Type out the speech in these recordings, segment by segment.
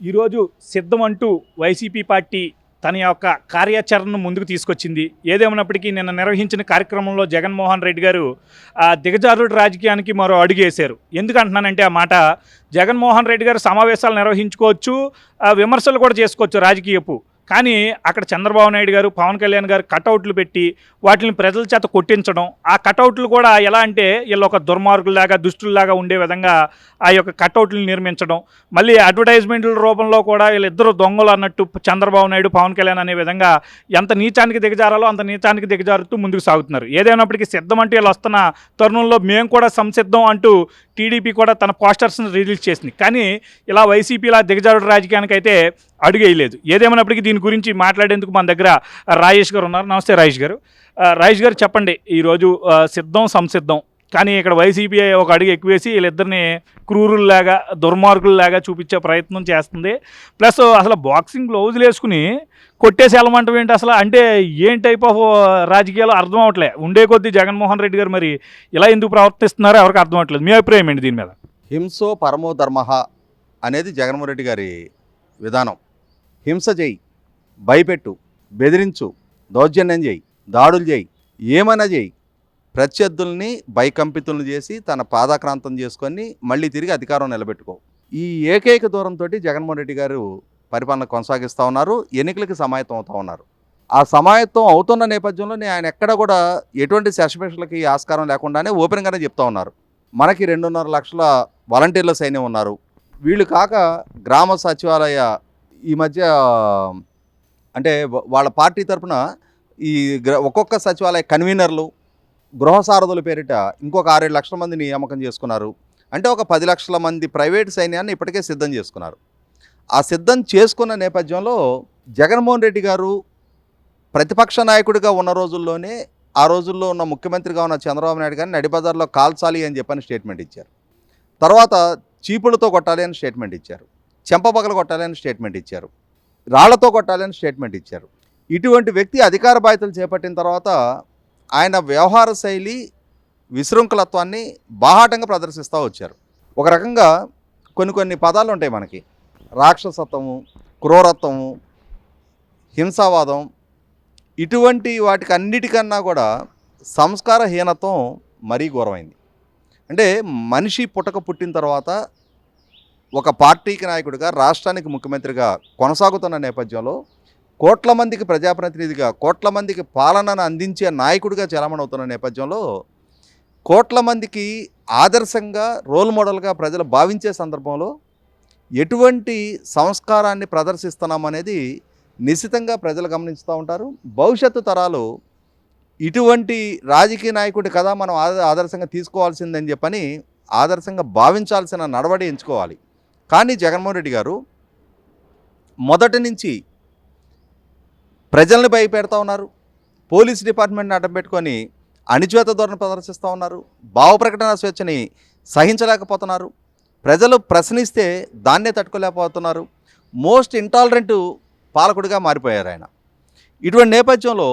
ఈరోజు సిద్ధమంటూ YCP party తన యొక్క కార్యాచరణను ముందుకు తీసుకొచ్చింది. ఏదేమైనప్పటికీ నిన్న నిర్వహించిన కార్యక్రమంలో జగన్మోహన్ రెడ్డి గారు దిగజారుడు రాజకీయానికి మరో అడుగేశారు. ఎందుకంటున్నానంటే ఆ మాట, జగన్మోహన్ రెడ్డి గారు సమావేశాలు నిర్వహించుకోవచ్చు, విమర్శలు కూడా చేసుకోవచ్చు రాజకీయపు. కానీ అక్కడ చంద్రబాబు నాయుడు గారు, పవన్ కళ్యాణ్ గారు కటౌట్లు పెట్టి వాటిని ప్రజల చేత కొట్టించడం, ఆ కటౌట్లు కూడా ఎలా అంటే వీళ్ళు ఒక దుర్మార్గుల్లాగా దుష్టుల్లాగా ఉండే విధంగా ఆ యొక్క కటౌట్లను నిర్మించడం, మళ్ళీ అడ్వర్టైజ్మెంట్ల రూపంలో కూడా వీళ్ళిద్దరు దొంగలు అన్నట్టు చంద్రబాబు నాయుడు పవన్ కళ్యాణ్ అనే విధంగా ఎంత నీచానికి దిగజారాలో అంత నీచానికి దిగజారుతూ ముందుకు సాగుతున్నారు. ఏదైనప్పటికీ సిద్ధం అంటే వీళ్ళు వస్తున్న తరుణంలో మేము కూడా సంసిద్ధం అంటూ టీడీపీ కూడా తన పోస్టర్స్ని రిలీజ్ చేసింది. కానీ ఇలా వైసీపీలా దిగజారుడు రాజకీయానికి అయితే అడుగేయలేదు. ఏదేమైనప్పటికీ దీని గురించి మాట్లాడేందుకు మన దగ్గర రాజేష్ గారు ఉన్నారు. నమస్తే రాజేష్ గారు. రాజేష్ గారు చెప్పండి, ఈరోజు సిద్ధం సంసిద్ధం కానీ ఇక్కడ వైసీపీ ఒక అడుగు ఎక్కువేసి వీళ్ళిద్దరిని క్రూరుల్లాగా దుర్మార్గుల్లాగా చూపించే ప్రయత్నం చేస్తుంది. ప్లస్ అసలు బాక్సింగ్ గ్లౌజులు వేసుకుని కొట్టేసి వెళ్ళమంటాం ఏంటి అసలు? అంటే ఏం టైప్ ఆఫ్ రాజకీయాలు అర్థం అవట్లే. ఉండే కొద్దీ జగన్మోహన్ రెడ్డి గారు మరి ఇలా ఎందుకు ప్రవర్తిస్తున్నారో ఎవరికి అర్థం అవట్లేదు. మీ అభిప్రాయం ఏంటి దీని మీద? హింసో పరమో ధర్మ అనేది జగన్మోహన్ రెడ్డి గారి విధానం. హింస చేయి, భయపెట్టు, బెదిరించు, దౌర్జన్యం చేయి, దాడులు చేయి, ఏమైనా చేయి, ప్రత్యర్థుల్ని భయకంపితులను చేసి తన పాదాక్రాంతం చేసుకొని మళ్ళీ తిరిగి అధికారం నిలబెట్టుకో. ఈ ఏకైక దూరంతో జగన్మోహన్ రెడ్డి గారు పరిపాలన కొనసాగిస్తూ ఉన్నారు. ఎన్నికలకి సమాయత్తం అవుతూ ఉన్నారు. ఆ సమాయత్తం అవుతున్న నేపథ్యంలో ఆయన ఎక్కడ కూడా ఎటువంటి సస్పెన్షన్లకి ఆస్కారం లేకుండానే ఓపెన్గానే చెప్తా ఉన్నారు. మనకి 2.5 లక్షల వాలంటీర్ల సైన్యం ఉన్నారు. వీళ్ళు కాక గ్రామ సచివాలయ ఈ మధ్య అంటే వాళ్ళ పార్టీ తరఫున ఈ ఒక్కొక్క సచివాలయ కన్వీనర్లు, గృహ సారథుల పేరిట ఇంకొక 6-7 లక్షల మందిని నియామకం చేసుకున్నారు. అంటే ఒక 10 లక్షల మంది ప్రైవేట్ సైన్యాన్ని ఇప్పటికే సిద్ధం చేసుకున్నారు. ఆ సిద్ధం చేసుకున్న నేపథ్యంలో జగన్మోహన్ రెడ్డి గారు ప్రతిపక్ష నాయకుడిగా ఉన్న రోజుల్లోనే ఆ రోజుల్లో ఉన్న ముఖ్యమంత్రిగా ఉన్న చంద్రబాబు నాయుడు గారిని నడిబజార్లో కాల్చాలి అని చెప్పని స్టేట్మెంట్ ఇచ్చారు. తర్వాత చీపులతో కొట్టాలి అని స్టేట్మెంట్ ఇచ్చారు. చెంపపగలు కొట్టాలి అని స్టేట్మెంట్ ఇచ్చారు. రాళ్లతో కొట్టాలి అని స్టేట్మెంట్ ఇచ్చారు. ఇటువంటి వ్యక్తి అధికార బాధ్యతలు చేపట్టిన తర్వాత ఆయన వ్యవహార శైలి విశృంఖలత్వాన్ని బాహాటంగా ప్రదర్శిస్తూ వచ్చారు. ఒక రకంగా కొన్ని పదాలు ఉంటాయి మనకి. రాక్షసత్వము, క్రూరత్వము, హింసావాదం, ఇటువంటి వాటికి అన్నిటికన్నా కూడా సంస్కారహీనత్వం మరీ ఘోరమైంది. అంటే మనిషి పుట్టిన తర్వాత ఒక పార్టీకి నాయకుడిగా, రాష్ట్రానికి ముఖ్యమంత్రిగా కొనసాగుతున్న నేపథ్యంలో కోట్ల మందికి ప్రజాప్రతినిధిగా, కోట్ల మందికి పాలనను అందించే నాయకుడిగా చలామణి అవుతున్న నేపథ్యంలో కోట్ల మందికి ఆదర్శంగా, రోల్ మోడల్గా ప్రజలు భావించే సందర్భంలో ఎటువంటి సంస్కారాన్ని ప్రదర్శిస్తున్నామనేది నిశ్చితంగా ప్రజలు గమనిస్తూ ఉంటారు. భవిష్యత్తు తరాలు ఇటువంటి రాజకీయ నాయకుడి కదా మనం ఆదర్శంగా తీసుకోవాల్సిందని చెప్పని ఆదర్శంగా భావించాల్సిన నడవడి ఎంచుకోవాలి. కానీ జగన్మోహన్ రెడ్డి గారు మొదటి నుంచి ప్రజల్ని భయపెడతా ఉన్నారు. పోలీస్ డిపార్ట్మెంట్ని అడ్డం పెట్టుకొని అణిచివేత ధోరణి ప్రదర్శిస్తూ ఉన్నారు. భావ ప్రకటన స్వేచ్ఛని సహించలేకపోతున్నారు. ప్రజలు ప్రశ్నిస్తే దాన్నే తట్టుకోలేకపోతున్నారు. మోస్ట్ ఇంటాలరెంట్ పాలకుడిగా మారిపోయారు ఆయన. ఇటువంటి నేపథ్యంలో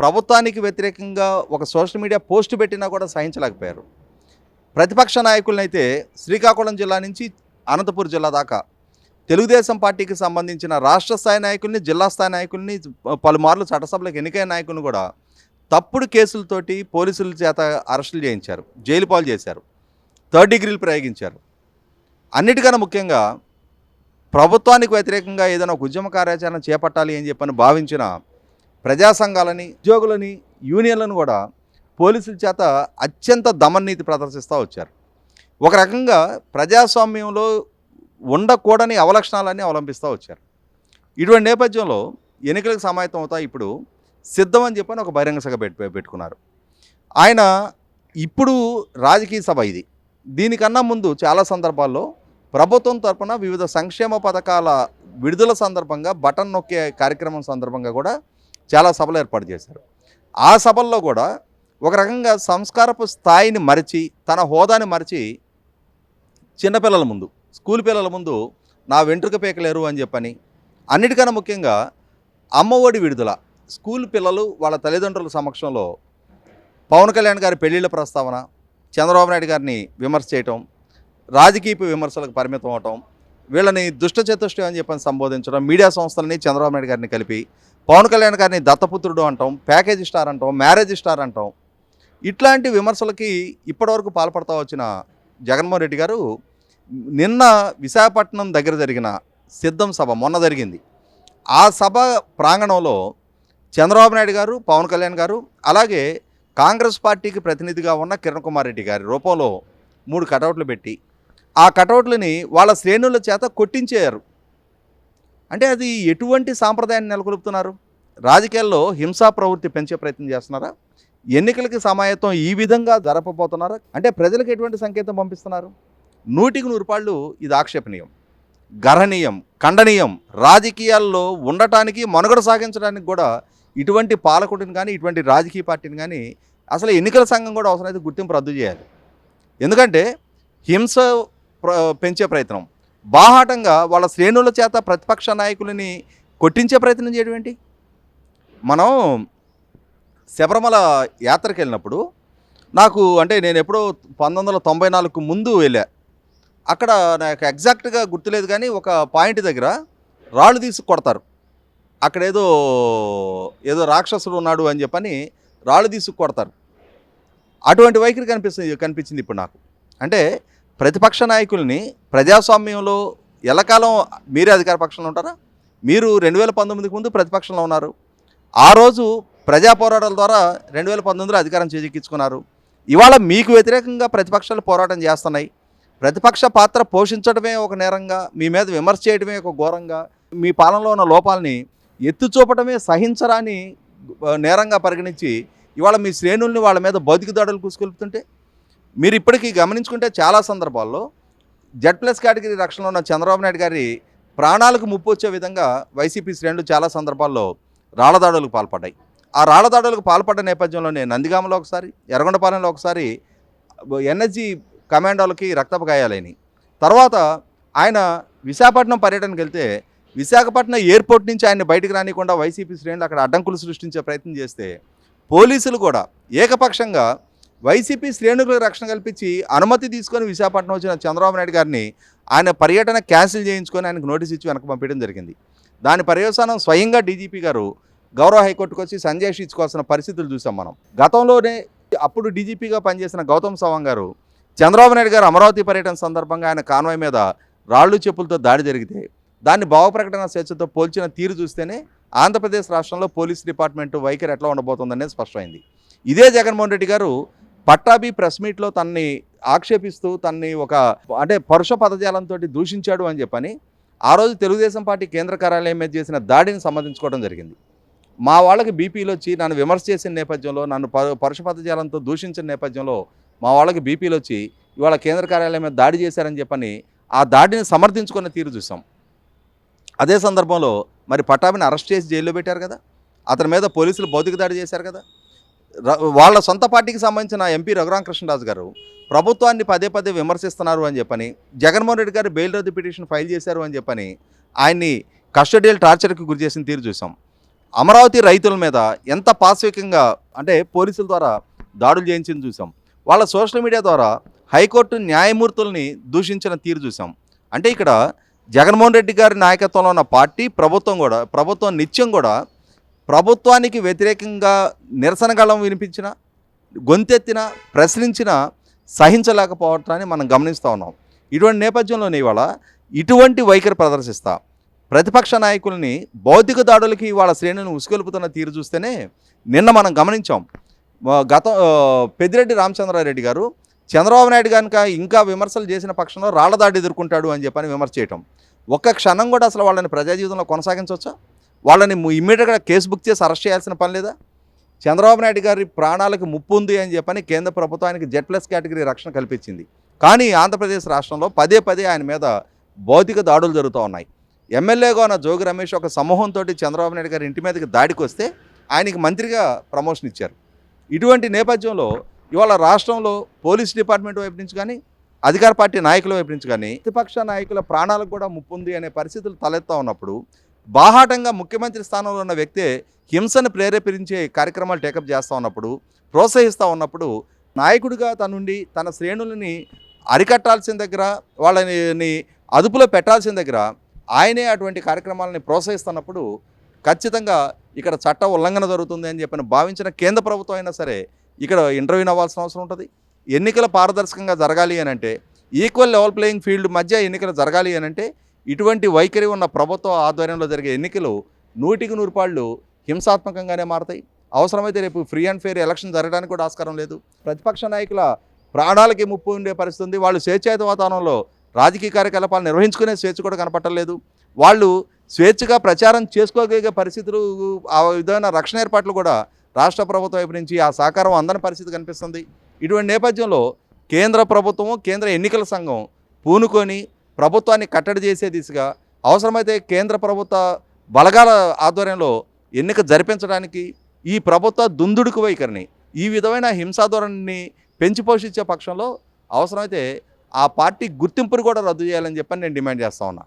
ప్రభుత్వానికి వ్యతిరేకంగా ఒక సోషల్ మీడియా పోస్ట్ పెట్టినా కూడా సహించలేకపోయారు. ప్రతిపక్ష నాయకులనైతే శ్రీకాకుళం జిల్లా నుంచి అనంతపురం జిల్లా దాకా తెలుగుదేశం పార్టీకి సంబంధించిన రాష్ట్ర స్థాయి నాయకుల్ని, జిల్లా స్థాయి నాయకుల్ని, పలుమార్లు చట్టసభలకు ఎన్నికైన నాయకులను కూడా తప్పుడు కేసులతోటి పోలీసుల చేత అరెస్టులు చేయించారు, జైలు పాలు చేశారు, 3rd డిగ్రీలు ప్రయోగించారు. అన్నిటికన్నా ముఖ్యంగా ప్రభుత్వానికి వ్యతిరేకంగా ఏదైనా ఒక ఉద్యమ కార్యాచరణ చేపట్టాలి అని చెప్పని భావించిన ప్రజా సంఘాలని, ఉద్యోగులని, యూనియన్లను కూడా పోలీసుల చేత అత్యంత దమననీతి ప్రదర్శిస్తూ వచ్చారు. ఒక రకంగా ప్రజాస్వామ్యంలో ఉండకూడని అవలక్షణాలన్నీ అవలంబిస్తూ వచ్చారు. ఇటువంటి నేపథ్యంలో ఎన్నికలకు సమాయత్తం అవుతా ఇప్పుడు సిద్ధం అని చెప్పని ఒక బహిరంగ సభ పెట్టుకున్నారు. ఆయన ఇప్పుడు రాజకీయ సభ ఇది. దీనికన్నా ముందు చాలా సందర్భాల్లో ప్రభుత్వం తరపున వివిధ సంక్షేమ పథకాల విడుదల సందర్భంగా బటన్ నొక్కే కార్యక్రమం సందర్భంగా కూడా చాలా సభలు ఏర్పాటు చేశారు. ఆ సభల్లో కూడా ఒక రకంగా సంస్కారపు స్థాయిని మరిచి, తన హోదాని మరిచి చిన్నపిల్లల ముందు, స్కూల్ పిల్లల ముందు నా వెంట్రుక పీకలేరు అని చెప్పని, అన్నిటికన్నా ముఖ్యంగా అమ్మఒడి విడుదల, స్కూల్ పిల్లలు వాళ్ళ తల్లిదండ్రుల సమక్షంలో పవన్ కళ్యాణ్ గారి పెళ్లిళ్ళ ప్రస్తావన, చంద్రబాబు నాయుడు గారిని విమర్శ చేయటం, రాజకీయ విమర్శలకు పరిమితం అవటం, వీళ్ళని దుష్ట చతుష్టయం అని చెప్పని సంబోధించడం, మీడియా సంస్థలని చంద్రబాబు నాయుడు గారిని కలిపి పవన్ కళ్యాణ్ గారిని దత్తపుత్రుడు అంటాం, ప్యాకేజ్ స్టార్ అంటాం, మ్యారేజ్ స్టార్ అంటాం. ఇట్లాంటి విమర్శలకి ఇప్పటివరకు పాల్పడతా వచ్చిన జగన్మోహన్ రెడ్డి గారు నిన్న విశాఖపట్నం దగ్గర జరిగిన సిద్ధం సభ మొన్న జరిగింది. ఆ సభ ప్రాంగణంలో చంద్రబాబు నాయుడు గారు, పవన్ కళ్యాణ్ గారు, అలాగే కాంగ్రెస్ పార్టీకి ప్రతినిధిగా ఉన్న కిరణ్ కుమార్ రెడ్డి గారి రూపంలో 3 కటౌట్లు పెట్టి ఆ కటౌట్లని వాళ్ళ శ్రేణుల చేత కొట్టించేయారు. అంటే అది ఎటువంటి సాంప్రదాయాన్ని నెలకొల్పుతున్నారు? రాజకీయాల్లో హింసా ప్రవృత్తి పెంచే ప్రయత్నం చేస్తున్నారా? ఎన్నికలకి సమాయత్తం ఈ విధంగా జరపబోతున్నారా? అంటే ప్రజలకు ఎటువంటి సంకేతం పంపిస్తున్నారు? 100కి 100 పాళ్ళు ఇది ఆక్షేపణీయం, గర్హనీయం, ఖండనీయం. రాజకీయాల్లో ఉండటానికి, మనుగడ సాగించడానికి కూడా ఇటువంటి పాలకుడిని కానీ, ఇటువంటి రాజకీయ పార్టీని కానీ అసలు ఎన్నికల సంఘం కూడా అవసరమైతే గుర్తింపు రద్దు చేయాలి. ఎందుకంటే హింస పెంచే ప్రయత్నం, బాహాటంగా వాళ్ళ శ్రేణుల చేత ప్రతిపక్ష నాయకులని కొట్టించే ప్రయత్నం చేయడం ఏంటి? మనం శబరిమల యాత్రకు వెళ్ళినప్పుడు నాకు అంటే నేను ఎప్పుడో 1994 ముందు వెళ్ళా. అక్కడ నాకు ఎగ్జాక్ట్గా గుర్తులేదు కానీ ఒక పాయింట్ దగ్గర రాళ్ళు తీసుకు కొడతారు. అక్కడ ఏదో రాక్షసుడు ఉన్నాడు అని చెప్పని రాళ్ళు తీసుకు కొడతారు. అటువంటి వైఖరి కనిపించింది ఇప్పుడు నాకు. అంటే ప్రతిపక్ష నాయకుల్ని ప్రజాస్వామ్యంలో ఎల్లకాలం మీరే అధికార పక్షంలో ఉంటారా? మీరు 2019కి ముందు ప్రతిపక్షంలో ఉన్నారు. ఆ రోజు ప్రజా పోరాటాల ద్వారా 2019లో అధికారం చేజిక్కించుకున్నారు. ఇవాళ మీకు వ్యతిరేకంగా ప్రతిపక్షాలు పోరాటం చేస్తున్నాయి. ప్రతిపక్ష పాత్ర పోషించడమే ఒక నేరంగా, మీ మీద విమర్శ చేయడమే ఒక ఘోరంగా, మీ పాలనలో ఉన్న లోపాలని ఎత్తి చూపటమే సహించరాని నేరంగా పరిగణించి ఇవాళ మీ శ్రేణుల్ని వాళ్ళ మీద భౌతిక దాడులు కూసుకొల్పుతుంటే, మీరు ఇప్పటికీ గమనించుకుంటే చాలా సందర్భాల్లో Z+ కేటగిరీ రక్షణలో ఉన్న చంద్రబాబు నాయుడు గారి ప్రాణాలకు ముప్పు వచ్చే విధంగా వైసీపీ శ్రేణులు చాలా సందర్భాల్లో రాళ్లదాడులకు పాల్పడ్డాయి. ఆ రాళ్లదాడులకు పాల్పడ్డ నేపథ్యంలోనే నందిగామలో ఒకసారి, ఎర్రగొండపాలెంలో ఒకసారి ఎన్ఎస్జీ కమాండోలకి రక్తపు గాయాలైనవి. తర్వాత ఆయన విశాఖపట్నం పర్యటనకు వెళ్తే విశాఖపట్నం ఎయిర్పోర్ట్ నుంచి ఆయన బయటకు రానికుండా వైసీపీ శ్రేణులు అక్కడ అడ్డంకులు సృష్టించే ప్రయత్నం చేస్తే పోలీసులు కూడా ఏకపక్షంగా వైసీపీ శ్రేణులకు రక్షణ కల్పించి అనుమతి తీసుకొని విశాఖపట్నం వచ్చిన చంద్రబాబు నాయుడు గారిని ఆయన పర్యటన క్యాన్సిల్ చేయించుకొని ఆయనకు నోటీస్ ఇచ్చి వెనక పంపించడం జరిగింది. దాని పర్యవసానం స్వయంగా డీజీపీ గారు గౌరవ హైకోర్టుకు వచ్చి సంజయ్ ఇచ్చుకోవాల్సిన పరిస్థితులు చూసాం మనం. గతంలోనే అప్పుడు డీజీపీగా పనిచేసిన గౌతమ్ సవాంగ్ గారు చంద్రబాబు నాయుడు గారు అమరావతి పర్యటన సందర్భంగా ఆయన కాన్వాయ్ మీద రాళ్ళు చెప్పులతో దాడి జరిగితే దాన్ని భావ ప్రకటన స్వేచ్ఛతో పోల్చిన తీరు చూస్తేనే ఆంధ్రప్రదేశ్ రాష్ట్రంలో పోలీస్ డిపార్ట్మెంట్ వైఖరి ఎట్లా ఉండబోతుందనేది స్పష్టమైంది. ఇదే జగన్మోహన్ రెడ్డి గారు పట్టాభి ప్రెస్ మీట్లో తనని ఆక్షేపిస్తూ తనని ఒక పరుష పదజాలంతో దూషించాడు అని చెప్పని ఆ రోజు తెలుగుదేశం పార్టీ కేంద్ర కార్యాలయం మీద చేసిన దాడిని సమర్థించుకోవడం జరిగింది. మా వాళ్ళకి బీపీలు వచ్చి నన్ను విమర్శ చేసిన నేపథ్యంలో, నన్ను పరుష పదజాలంతో దూషించిన నేపథ్యంలో మా వాళ్ళకి బీపీలు వచ్చి ఇవాళ కేంద్ర కార్యాలయం మీద దాడి చేశారని చెప్పని ఆ దాడిని సమర్థించుకున్న తీరు చూసాం. అదే సందర్భంలో మరి పట్టాభిని అరెస్ట్ చేసి జైల్లో పెట్టారు కదా, అతని మీద పోలీసులు భౌతిక దాడి చేశారు కదా. వాళ్ళ సొంత పార్టీకి సంబంధించిన ఎంపీ రఘురామకృష్ణరాజు గారు ప్రభుత్వాన్ని పదే పదే విమర్శిస్తున్నారు అని చెప్పని, జగన్మోహన్ రెడ్డి గారు బెయిల్ రద్దు పిటిషన్ ఫైల్ చేశారు అని చెప్పని ఆయన్ని కస్టడియల్ టార్చర్కి గురి చేసిన తీరు చూసాం. అమరావతి రైతుల మీద ఎంత పాశవికంగా పోలీసుల ద్వారా దాడులు చేయించింది చూసాం. వాళ్ళ సోషల్ మీడియా ద్వారా హైకోర్టు న్యాయమూర్తుల్ని దూషించిన తీరు చూసాం. అంటే ఇక్కడ జగన్మోహన్ రెడ్డి గారి నాయకత్వంలో ఉన్న పార్టీ ప్రభుత్వం నిత్యం కూడా ప్రభుత్వానికి వ్యతిరేకంగా నిరసన గళం వినిపించిన, గొంతెత్తిన, ప్రశ్నించిన సహించలేకపోవటాన్ని మనం గమనిస్తూ ఉన్నాం. ఇటువంటి నేపథ్యంలోనే ఇవాళ ఇటువంటి వైఖరి ప్రదర్శిస్తా ప్రతిపక్ష నాయకుల్ని భౌతిక దాడులకి వాళ్ళ శ్రేణులను ఉసుకొల్పుతున్న తీరు చూస్తేనే నిన్న మనం గమనించాం. పెద్దిరెడ్డి రామచంద్రారెడ్డి గారు చంద్రబాబు నాయుడు కనుక ఇంకా విమర్శలు చేసిన పక్షంలో రాళ్ల దాడి ఎదుర్కొంటాడు అని చెప్పని విమర్శ చేయటం, ఒక్క క్షణం కూడా అసలు వాళ్ళని ప్రజా జీవితంలో కొనసాగించవచ్చా? వాళ్ళని ఇమ్మీడియట్గా కేసు బుక్ చేసి అరెస్ట్ చేయాల్సిన పని లేదా? చంద్రబాబు నాయుడు గారి ప్రాణాలకు ముప్పు ఉంది అని చెప్పని కేంద్ర ప్రభుత్వానికి Z+ కేటగిరీ రక్షణ కల్పించింది. కానీ ఆంధ్రప్రదేశ్ రాష్ట్రంలో పదే పదే ఆయన మీద భౌతిక దాడులు జరుగుతూ ఉన్నాయి. ఎమ్మెల్యేగా ఉన్న జోగి రమేష్ ఒక సమూహంతో చంద్రబాబు నాయుడు గారి ఇంటి మీదకి దాడికి వస్తే ఆయనకి మంత్రిగా ప్రమోషన్ ఇచ్చారు. ఇటువంటి నేపథ్యంలో ఇవాళ రాష్ట్రంలో పోలీస్ డిపార్ట్మెంట్ వైపు నుంచి కానీ, అధికార పార్టీ నాయకుల వైపు నుంచి కానీ ప్రతిపక్ష నాయకుల ప్రాణాలకు కూడా ముప్పు ఉంది అనే పరిస్థితులు తలెత్తా ఉన్నప్పుడు, బాహాటంగా ముఖ్యమంత్రి స్థానంలో ఉన్న వ్యక్తే హింసను ప్రేరేపించే కార్యక్రమాలు టేకప్ చేస్తూ ఉన్నప్పుడు, ప్రోత్సహిస్తూ ఉన్నప్పుడు, నాయకుడిగా తనుండి తన శ్రేణులని అరికట్టాల్సిన దగ్గర వాళ్ళని అదుపులో పెట్టాల్సిన దగ్గర ఆయనే అటువంటి కార్యక్రమాలని ప్రోత్సహిస్తున్నప్పుడు ఖచ్చితంగా ఇక్కడ చట్ట ఉల్లంఘన జరుగుతుంది అని చెప్పిన భావించిన కేంద్ర ప్రభుత్వం అయినా సరే ఇక్కడ ఇంటర్వ్యూని అవ్వాల్సిన అవసరం ఉంటుంది. ఎన్నికల పారదర్శకంగా జరగాలి అని అంటే, ఈక్వల్ లెవెల్ ప్లేయింగ్ ఫీల్డ్ మధ్య ఎన్నికలు జరగాలి అని అంటే, ఇటువంటి వైఖరి ఉన్న ప్రభుత్వ ఆధ్వర్యంలో జరిగే ఎన్నికలు 100% హింసాత్మకంగానే మారతాయి. అవసరమైతే రేపు ఫ్రీ అండ్ ఫెయిర్ ఎలక్షన్ జరగడానికి కూడా ఆస్కారం లేదు. ప్రతిపక్ష నాయకుల ప్రాణాలకి ముప్పు ఉండే పరిస్థితి ఉంది. వాళ్ళు స్వేచ్ఛాయుత వాతావరణంలో రాజకీయ కార్యకలాపాలు నిర్వహించుకునే స్వేచ్ఛ కూడా కనపట్టలేదు. వాళ్ళు స్వేచ్ఛగా ప్రచారం చేసుకోగలిగే పరిస్థితులు, ఆ విధమైన రక్షణ ఏర్పాట్లు కూడా రాష్ట్ర ప్రభుత్వం వైపు నుంచి ఆ సహకారం అందని పరిస్థితి కనిపిస్తుంది. ఇటువంటి నేపథ్యంలో కేంద్ర ప్రభుత్వం, కేంద్ర ఎన్నికల సంఘం పూనుకొని ప్రభుత్వాన్ని కట్టడి చేసే దిశగా అవసరమైతే కేంద్ర ప్రభుత్వ బలగాల ఆధ్వర్యంలో ఎన్నిక జరిపించడానికి ఈ ప్రభుత్వ దుందుడుకు వైఖరిని, ఈ విధమైన హింసా ధోరణిని పెంచి పోషించే పక్షంలో అవసరమైతే ఆ పార్టీ గుర్తింపును కూడా రద్దు చేయాలని చెప్పని నేను డిమాండ్ చేస్తా ఉన్నా.